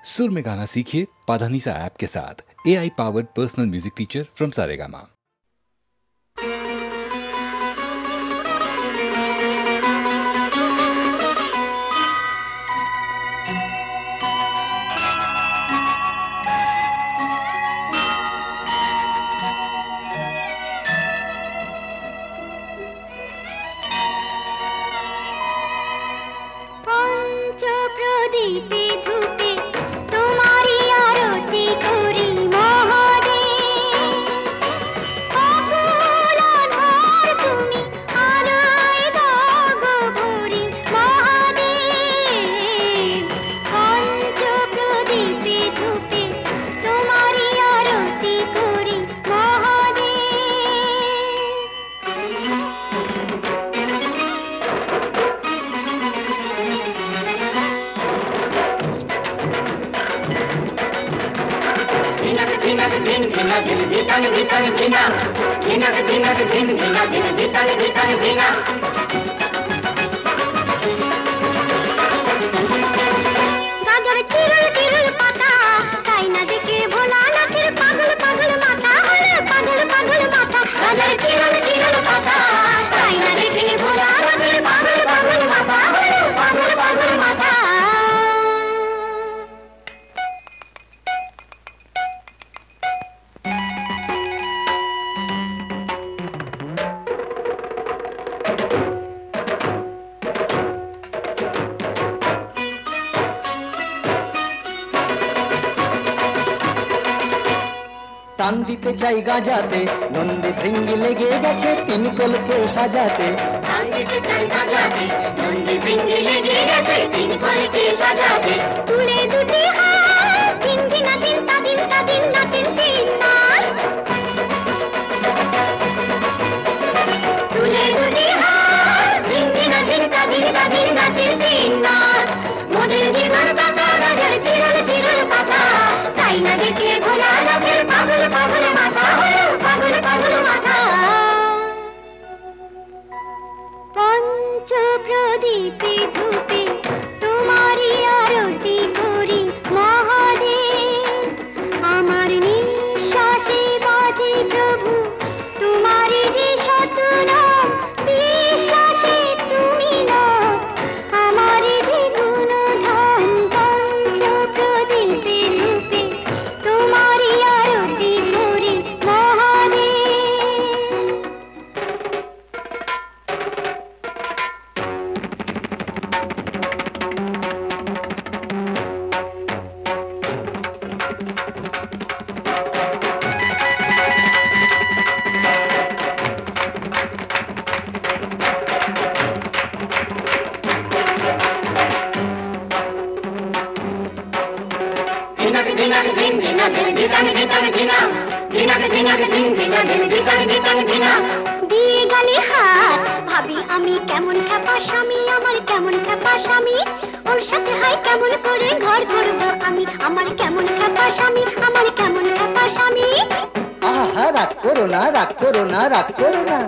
सुर में गाना सीखिए पाधानीसा ऐप के साथ। AI powered personal music teacher from Saregama. টান দিতে চাই গাজাতে নন্দী ভৃঙ্গি লেগে গেছে তিন কলকে সাজাতে। টান দিতে চাই গাজাতে নন্দী ভৃঙ্গি লেগে গেছে তিন কলকে সাজাতে। তুলে দুটি হাত দিন দিন দিন তাদিন তাদিন নাচেন তিন নার। তুলে দুটি হাত দিন দিন দিন তাদিন তাদিন নাচেন তিন নার। মোদের জীবন পাতা রাজার চিরল চিরল পাতা তাই না দেখে ভোলা লাগে পাগল পাগল মাথা পাগল পাগল মাথা। পঞ্চ প্রদীপে ধূপে তোমারই আরতি করি মহাদেব। আমার নিঃশ্বাসে বাজে প্রভু তোমারই যে শত নাম। বিশ্বাসে তুমি না আমারই যে গুণধান। পঞ্চ প্রদীপে ধূপে তোমারই আরতি করি মহাদেব। দিয়ে গেলে হাত ভাবি আমি কেমন খ্যাপা স্বামী আমার কেমন খ্যাপা স্বামী। ওর সাথে হয় কেমন করে ঘর করবো আমি আমার কেমন খ্যাপা স্বামী আমার কেমন খ্যাপা স্বামী। আহা রাগ করো না রাগ করো না রাগ করো না।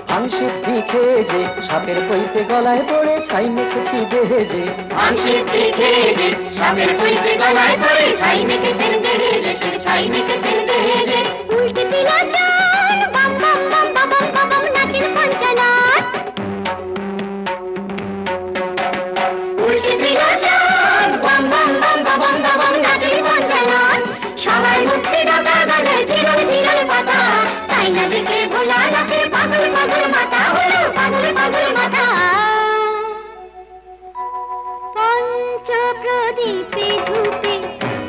ভাংসিদ্ধি খেয়ে যে সাপের পইতে গলায় পড়ে ছাই মেখেছি দেহে যে। ভাংসিদ্ধি খেয়ে যে সাপের পইতে গলায় পড়ে ছাই মেখেছেন দেহে যে সে ছাই মেখেছেন দেহে যে। উল্টে দিলা চান বাম বাম বাম বাম বাম বাম নাচেন পঞ্চনাট। উল্টে দিলা চান বাম বাম বাম বাম বাম নাচেন পঞ্চনাট। সবাই মুক্তি দাতা গাছের চিরল চিরল পাতা তাই না দেখে ভোলা নাচের পাগল পাগল মাথা হলো পাগল পাগল মাথা। পঞ্চ প্রদীপে ধূপে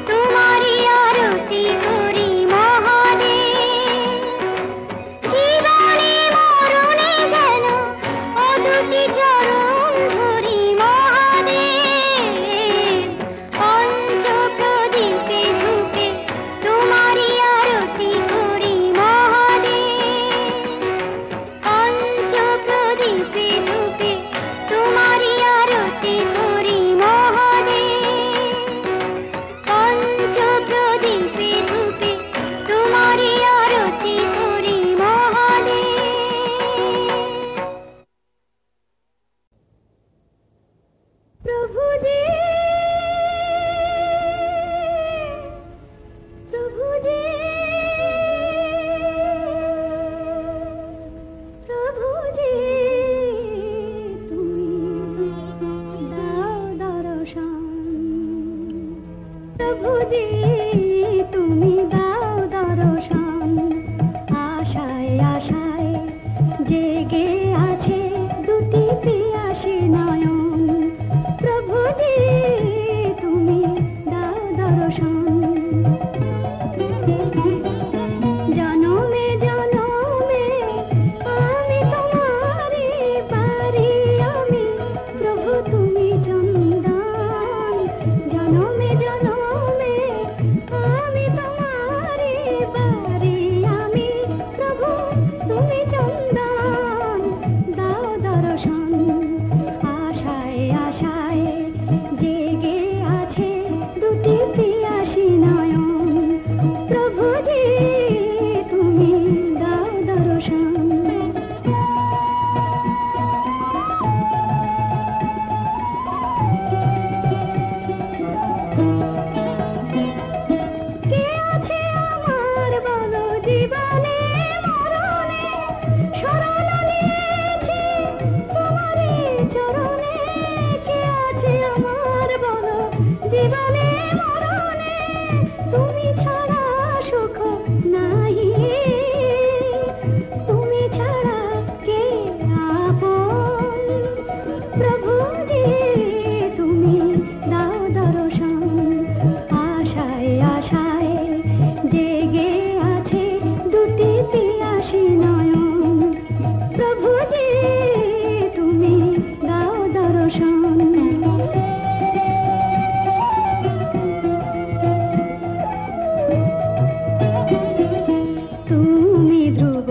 তোমারই আরতি করি মহাদেব। জীবনে মরণে যেন অদুটি চরণ ধরি মহাদেব। পঞ্চ প্রদীপে ধূপে তোমারই আরতি করি মহাদেব। পঞ্চ প্রদীপে ধূপে তোমারই আরতি করি মহাদেব। প্রভুজি তুমি দাও দর্শন, আশায় আশায় জেগে আছে দুটি পিয়াসী নয়ন। প্রভুজি তুমি দাও দর্শন, জনমে জনমে আমি তোমারি পারি আমি। প্রভু তুমি চন্দন, জনমে জনমে আমি তোমারি পারি আমি। প্রভু তুমি চন্দন, দাও দর্শন, আশায় আশায় জেগে আছে দুটি পিয়াসী নয়ন। প্রভুজি তুমি দাও দর্শন। কে আছে আমার বলো জীবনে মরণে, শরণ নিয়েছি তোমারই চরণে। কে আছে আমার বলো জীবনে মরণে, তুমি ছাড়া সুখ নাহি, তুমি ছাড়া কে আপন। প্রভুজি তুমি দাও দর্শন, আশায় আশায় জেগে আছে দুটি পিয়াসী নয়ন। প্রভুজি তুমি দাও দর্শন। তুমি ধ্রুব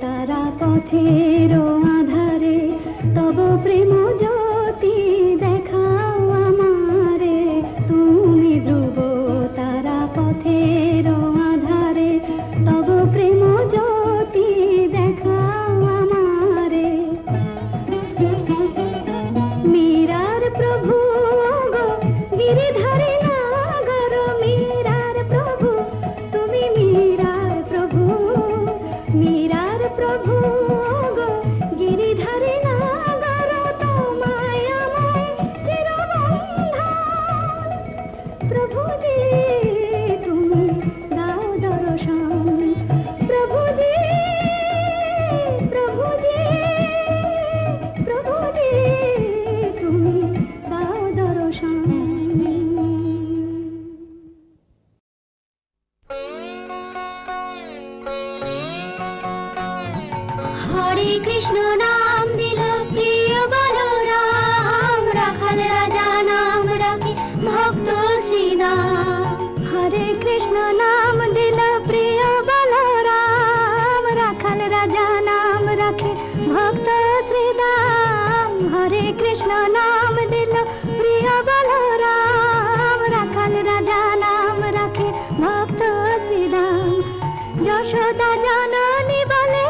তারা পথের আধারে, তব প্রেম জ্যোতি দেখাও আমারে। তুমি ধ্রুব তারা পথের আধারে, তব প্রেম জ্যোতি দেখাও আমারে। মীরার প্রভু গো গিরিধারী নাগর, মীরার প্রভু তুমি মীরার প্রভু। মীরার প্রভু গো গিরিধারী নাগর, তোমায় আমায় চিরবন্ধন। প্রভুজি তুমি দাও দর্শন, প্রভুজি প্রভুজি প্রভুজি তুমি দাও দর্শন। হরে কৃষ্ণ নাম দিল প্রিয় বলরাম, রাখাল রাজা নাম রাখে ভক্ত শ্রীদাম। হরে কৃষ্ণ নাম দিল প্রিয় বলরাম, রাখাল রাজা নাম রাখে ভক্ত শ্রীদাম। হরে কৃষ্ণ নাম দিল প্রিয় বলরাম, রাখাল রাজা নাম রাখে ভক্ত শ্রীদাম। যশোদা জননী বলে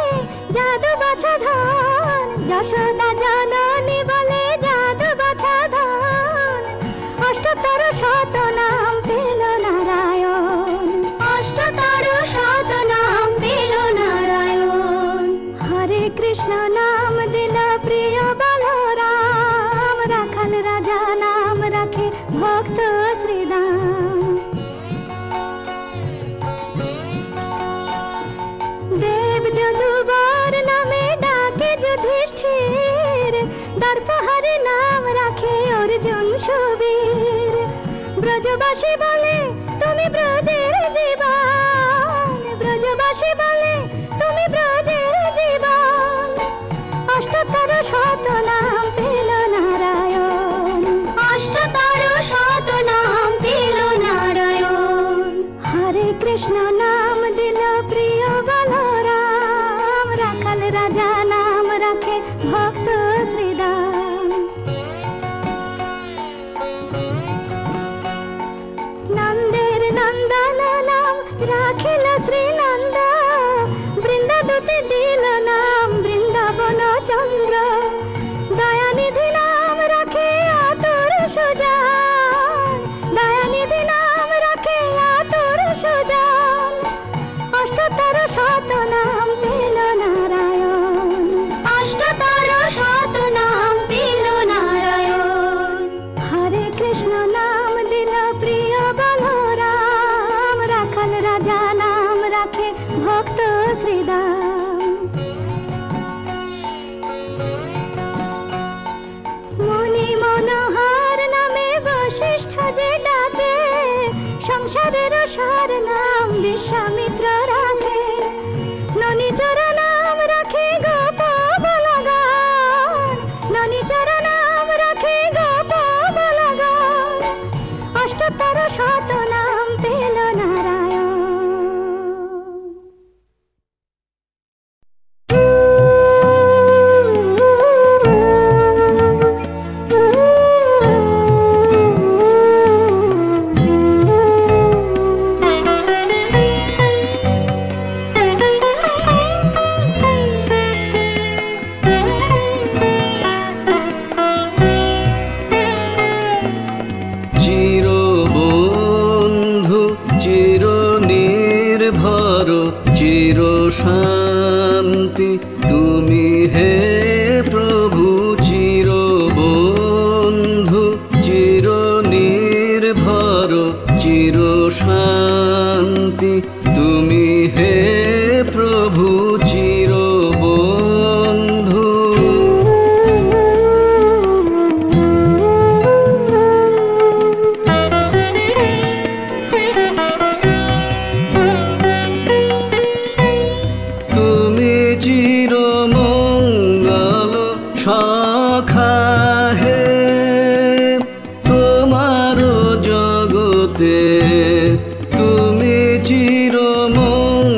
জাদু বাছা ধন, যশোদা জননী বলে জাদু বাছা ধন। অষ্টতর শত নাম পেল নারায়ণ, অষ্টতর শত নাম পেল নারায়ণ। হরে কৃষ্ণ নাম দিল প্রিয় বলরাম, রাখাল রাজা নাম রাখে ভক্ত শ্রীদাম। দেব যদুবর নামে ডাকে যুধিষ্ঠির, দর্পহরে নাম রাখে অর্জুন সুবীর। ব্রজবাসী বলে তুমি ব্রজের জীবন, ব্রজবাসী বলে তুমি ব্রজের জীবন। অষ্টতর শত নাম পেল নারায়ণ, অষ্টতর শত নাম পেল নারায়ণ। হরে কৃষ্ণ নাম দিল প্রিয় বলরাম, রাখাল রাজা নাম রাখে ভক্ত শ্রীদাম। নন্দের নন্দন নাম সংসারের সার নাম বিশ্বামিত্র রাখে, ননিচর নাম রাখে গোপবলগান, ননিচর নাম রাখে গোপবলগান, অষ্টোত্তর শত নাম পেল নারায়ণ। শান্তি তুমি হে প্রভু, চির বন্ধু চির নির্ভর, চির শান্তি তুমি হে প্রভু, চির বন্ধু। সখা হে তোমার জগতে, তুমি চিরমঙ্গল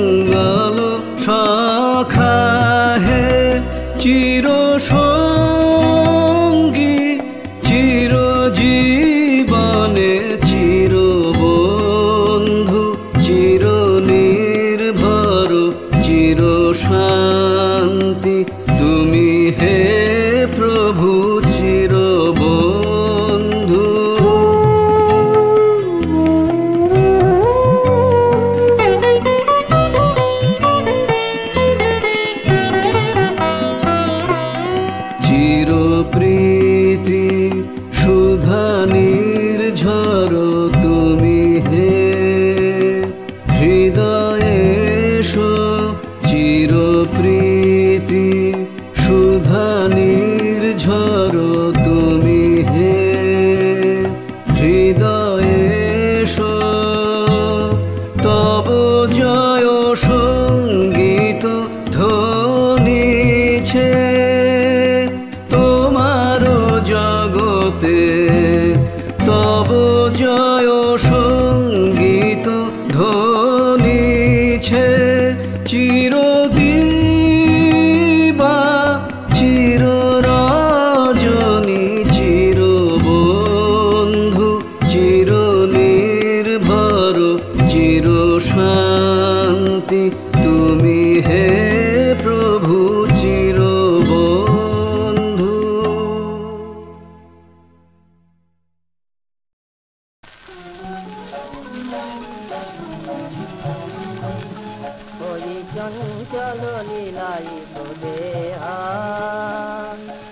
সখা হে, চির সঙ্গী চির জীবনে, চির বন্ধু চির নির্ভর, চির শান্তি তুমি হে প্রভু, চির বন্ধু। চির প্রীতি সুধা নির্ঝর তুমি হে, হৃদয়ে চির প্রীতি সুধা নির্ঝর তুমি হে, হৃদয়ে তব জয় সঙ্গীত ধ্বনিছে তোমার জগতে, তব জয় সঙ্গীত ধ্বনিছে, চিরদিবা চির রজনী, চির বন্ধু চির নির্ভর, চির শান্তি তুমি হে প্রভু, চির বন্ধু। চঞ্চল লীলাই দেহা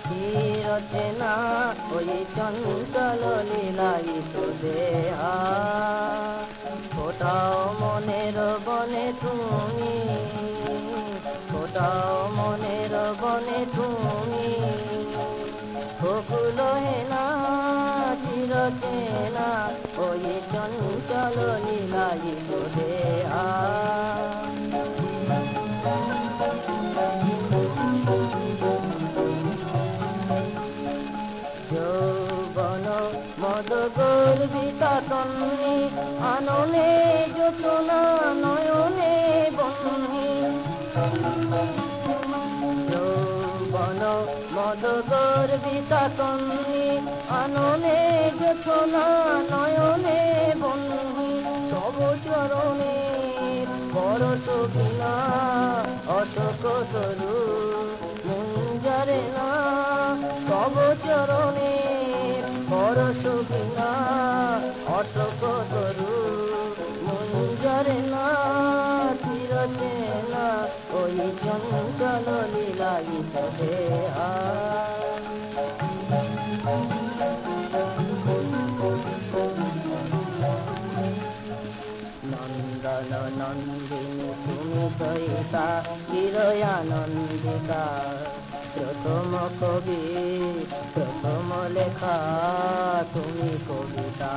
কি রচনা, ওই চঞ্চল লীলাই দেহা, ফোটাও মনের বনে তুমি, ফোটাও মনের বনে তুমি, বকুল হেনা চিরচেনা, ওই চঞ্চল লীলাই দেহা। যৌবন মদ গর্বিতা তন্নি, আননে যোচনা নয়নে বন্নি, যৌবন মদ গর্বিতা তন্নি, আননে যোচনা নয়নে বন্নি, তব চরণে পরশ বিনা অশোক তরু মুঞ্জরে না, তব চরণে পরশ বিনা অশোক তরু মুঞ্জরে না, চিরচেনা ওই চঞ্চল লীলাই দেহা। নন্দন নন্দিনী তুমি সহিতা, চিরয়ানন্দিতা, প্রথম কবি প্রথম লেখা তুমি কবিতা।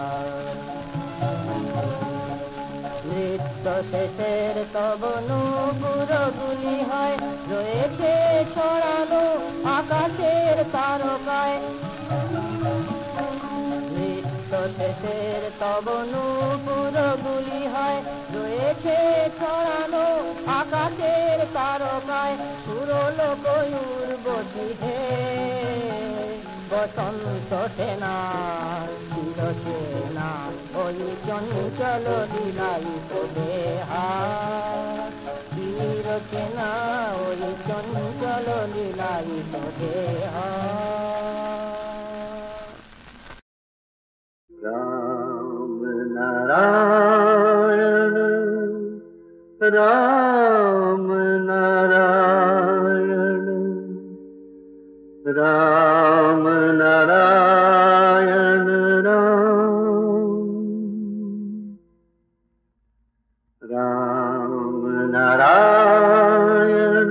শেষের তব নূপুরগুলি হয় রয়েছে ছড়ানো আকাশের তারকায় নৃত্য শেষের তব নূপুরগুলি হয় রয়েছে ছড়ানো আকাশের তারকায় সুরলোক উর্বশী হে বসন্ত সেনা চিরচেনা ওই চঞ্চল লীলায়িত দেহার চিরচেনা ওই চঞ্চল লীলায়িত দেহার রাম নারায়ণ রাম নারায়ণ রাম নারায়ণ রাম নারায়ণ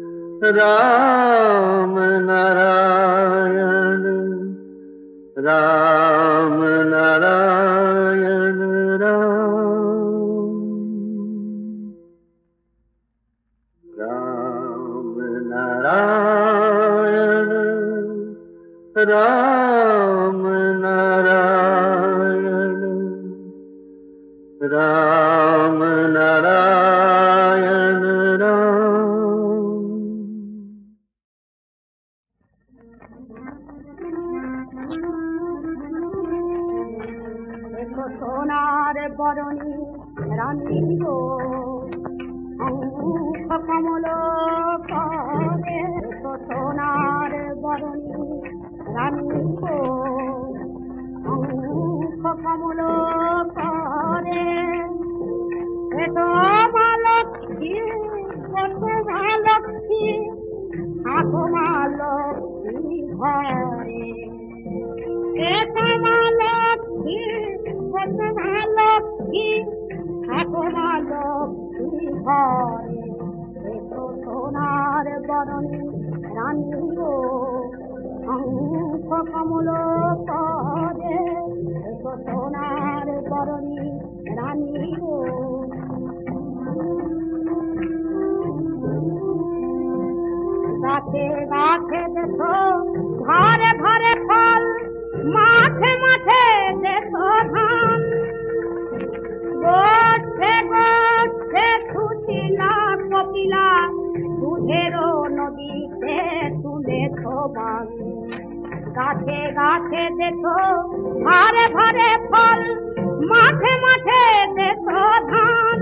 রাম নারায়ণ রাম নারায়ণ রাম নারায়ণ রাম নারায়ণ রাম নারায়ণ সোনার বরণী রানী গো অঙ্ক কমল করে সোনার বরণী রানী গো অঙ্ক কমল করে এত মালক্ষী কত মালক্ষী আত মালক্ষী ঘরে এত মালক্ষী কত মালক্ষী আত মালক্ষী ঘরে এত সোনার বরণী রানী গো অঙ্ক কমল করে এত সোনার বরণী রানী গো গাছে গাছে দেখো ঘরে ঘরে ফল মাঠে মাঠে দেখো ধান গোছে গোছে ছুটিলা কপিলা দুধেরও নদীতে তুলেছ বান গাছে গাছে দেখো ঘরে ঘরে ফল মাঠে মাঠে দেখো ধান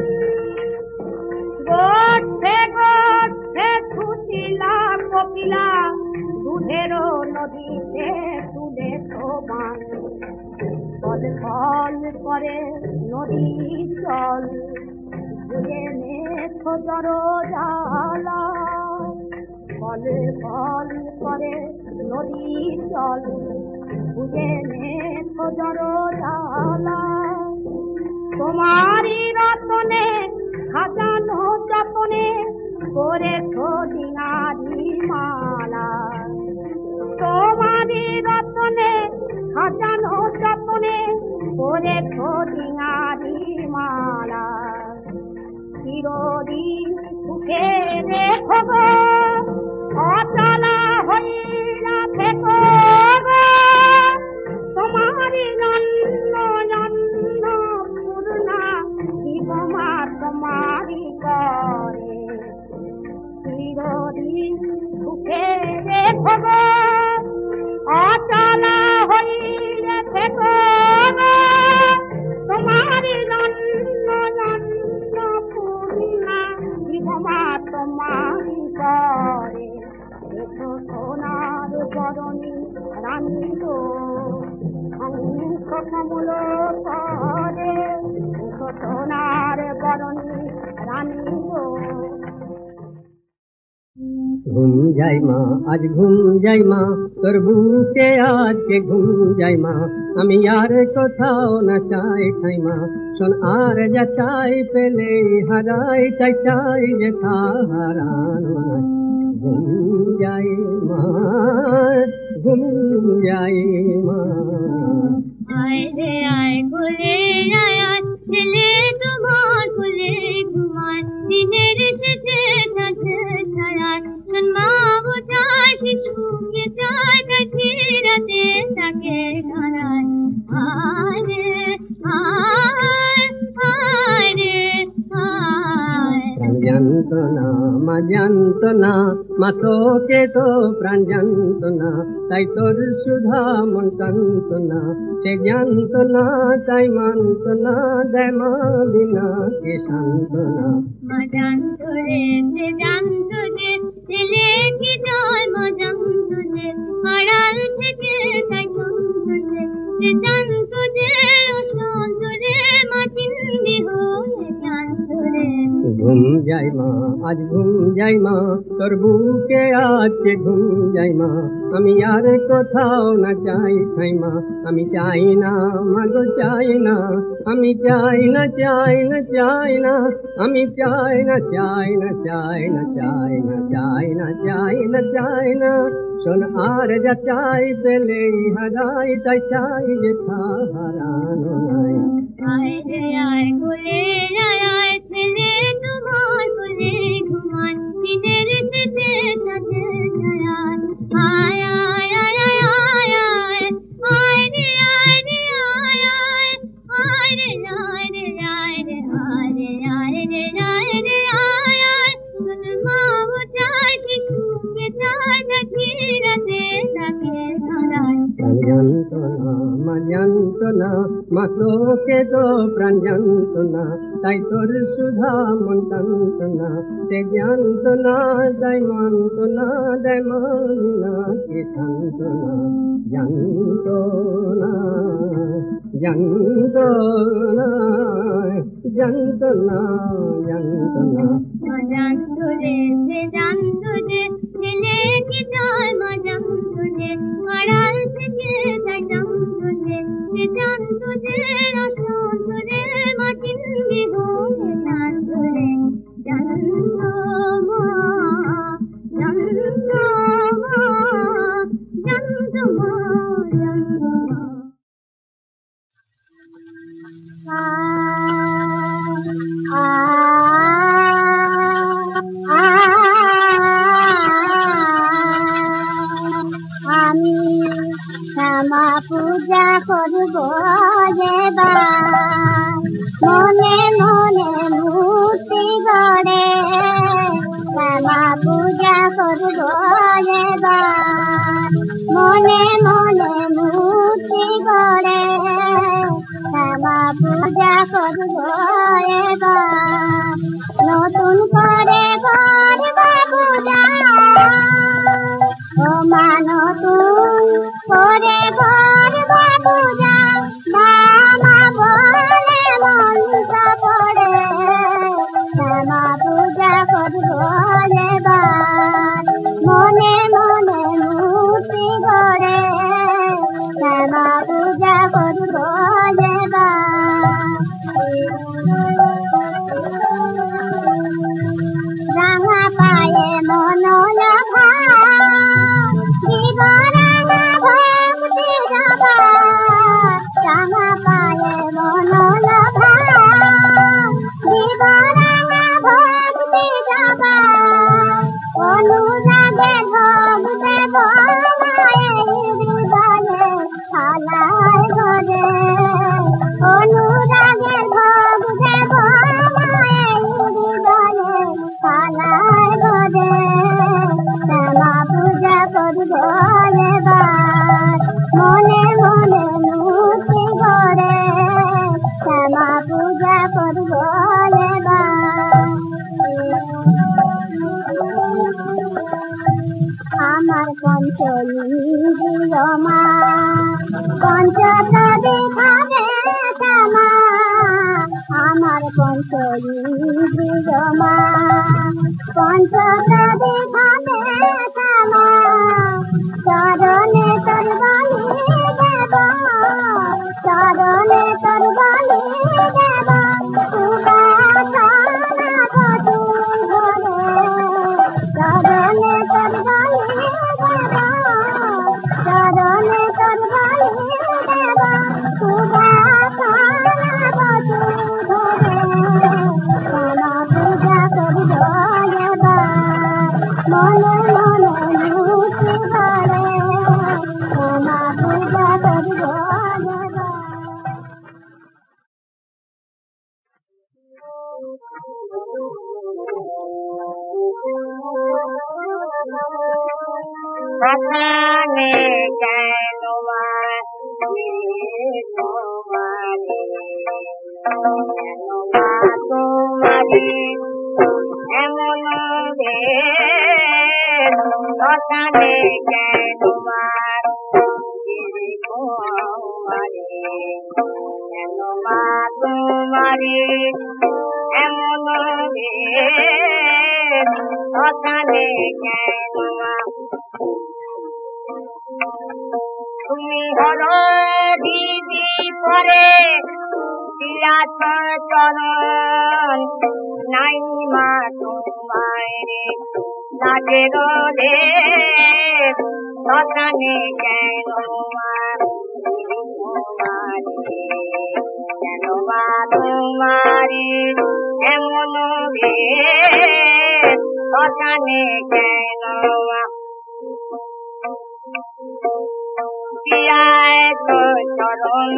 গোছে গোছে ছুটিলা কপিলা দুধেরও নদীতে তুলেছ বান ফল ফল করে নদীর জল ধুয়ে নেছ জর জ্বালা ফল ফল করে নদীর জল ধুয়ে নেছ জর জ্বালা তোমারই রতনে সাজানো যতনে করেছ ডিঙারি মালা তোমারই রতনে সাজানো যতনে করেছ ডিঙারি মালা চিরদিন সুখে রেখো গো অচলা হইয়া থেকো গো তোমারই জন্ম জন্ম পূর্ণা জীবমা তোমারি করে চিরদিন সুখে রেখো গো অচলা হইয়া থেকো গো তোমারই জন্ম জন্ম পূর্ণা জীবমা তোমারি করে এসো সোনার বরণী রানী গো অঙ্ক কমল করে এসো সোনার বরণী রানী গো ঘুম যাই মা আজ ঘুম যাই মা তোর বুকে আজকে ঘুম যাই মা আমি আর কোথাও না চাই ঠাই মা শোন আর যা চাই পেলে হারাই চাই চাই যে হারানো নাই ঘুম যাই মা ঘুম যাই মা আয় রে আয় ঘুরে আয় ছেলে তোমার ফুলে যন্ত্রণা মা জানত না, মা তোকে তো প্রাণ জানত না, তাই তোর সুধা মন টানত না। সে জানত না তাই মানত না, দেয় মা বিনা কে সান্ত্বনা। মা জানতো রে, সে জানতো যে ছেলে কি জয়, মা জানতো যে আড়াল থেকে তাই জানতো সে জানতো যে অসন্ত রে, মা চিনবি হয়ে জানতো রে। ঘুম যাই মা আজ ঘুম যাই মা, তোর বুকে আজকে ঘুম যাই মা। আমি আর কোথাও না চাই ঠাই মা, আমি চাই না মাগো চাই না, আমি চাই না চাই না চাই না, আমি চাই না চাই না চাই না চাই না চাই না চাই না চাই না। শোন আর যা চাই পেলেই হারাই, তাই চাই যে তা হারানো নাই। আয় রে আয় কোলে আয়, ছেলে তোমার কোলে ঘুমায়, দিনের শেষে সাথে ছায়ায়। আয় আয় আয় আয় আয় আয়, আয় রে আয় রে আয় আয়, আয় রে আয় রে আয় রে আয় রে আয় রে আয় রে আয় আয়। শোন মাও চায় শিশুকে চায়, দেখি রাতে তাকে ধরায়। যন্ত্রণা মা জানত না, মা তোকে তো প্রাণ জানত না, তাই তোর সুধা মন টানত না। সে জানত না তাই মানত না, দেয় মা বিনা কে সান্ত্বনা। জানত না জানত না জানত না জানত না। মা জানতো রে, সে জানতো যে ছেলে কি জয়, মা জানতো যে আড়াল থেকে তাই জানতো সে জানতো যে অসন্ত রে, মা চিনবি হয়ে জানতো রে। জানতো মা, জানতো মা, জানতো মা, জানতো মা। আমি শ্যামা পূজা করব এবার, মনে মনে মূর্তি গড়ে। শ্যামা পূজা করব এবার, মনে মনে মূর্তি গড়ে। শ্যামা পূজা করব এবার, নতুন করে করব পূজা। ও মা নতুন করে করব পূজা, বাবা বলে মন্ত্র পড়ে। শ্যামা পূজা করব এবার, মনে মনে মূর্তি গড়ে। শ্যামা পূজা করব এবার। রাঙা পায়ে মনোলভা, দিব রাঙা ভক্তি জবা। রাঙা পায়ে মনোলভা, দিব রাঙা ভক্তি জবা। অনুরাগে ভোগ দেব মায়ের হৃদয়ে থালায় ভরে। অনুরাগে ভোগ দেব মায়ের হৃদয়ে থালায় ভরে। শ্যামা পূজা করব এবার, মনে মনে মূর্তি গড়ে। শ্যামা পূজা করব এবার। আমার পঞ্চইন্দ্রিয় মা পঞ্চতত্ত্বে খাবে শ্যামা। আমার পঞ্চইন্দ্রিয় মা পঞ্চতত্ত্বে খাবে শ্যামা। চরণে তোর বলি দেব, চরণে তোর বলি দেব। সুবাসনা বধূ ধরে, চরণে তোর বলি দেব, চরণে তোর বলি দেব। সুবাসনা বধূ ধরে, শ্যামা পূজা করব এবার, মনে মনে মূর্তি গড়ে। শ্যামা পূজা করব এবার। শ্মশানে কেন বাসি তোমারে, কেন বা তোমারে এমন ভেদ, শ্মশানে কেন বাসি তোমারে, কেন বা তোমারে এমন ভেদ, শ্মশানে কেন তুমি হল দিদি পরে দিয়াছ চরণ, নাই মা তোমারে লাগে রে শ্মশানে কেন কেন বা তোমারে এমন ভেদ, শ্মশানে কেন চরণ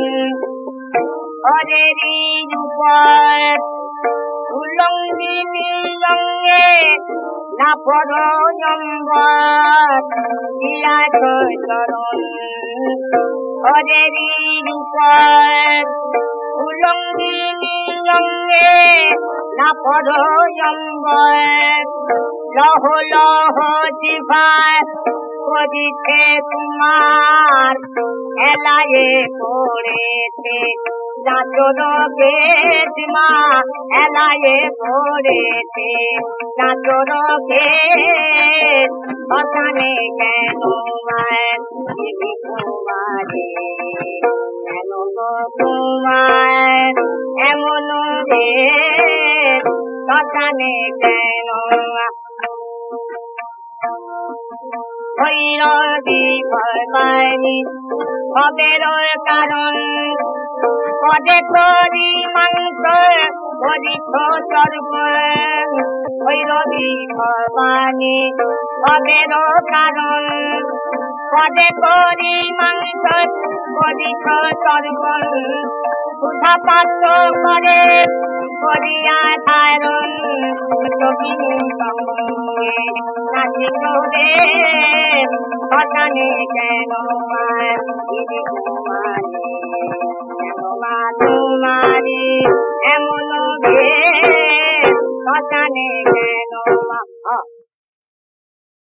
হরেরি রূপর উলঙ্গিনী রঙে না পরম্বর, চরণ হরেরি রূপর উলঙ্গিনী রঙে না পরম্বর, লহ লহ জিভায় করিতে তোমার এলায়ে পড়েছে চাদর বেদ মা, এলায়ে পড়েছে চাদর বেদ, শ্মশানে কেন তোমারে কেন তোমার এমন ভেদ, শ্মশানে কেন ভৈরবী ভবানী ভবের কারণ, পদে করি মাংস করিছ সর্বণ, ভৈরবী ভবানী ভবের কারণ, পদে করি মাংস করিছ সর্বণ, সুধা পাত্র করে করিয়া ধারণ, নাচিত রে শ্মশানে কেন তোমারে এমন ভেদ, শ্মশানে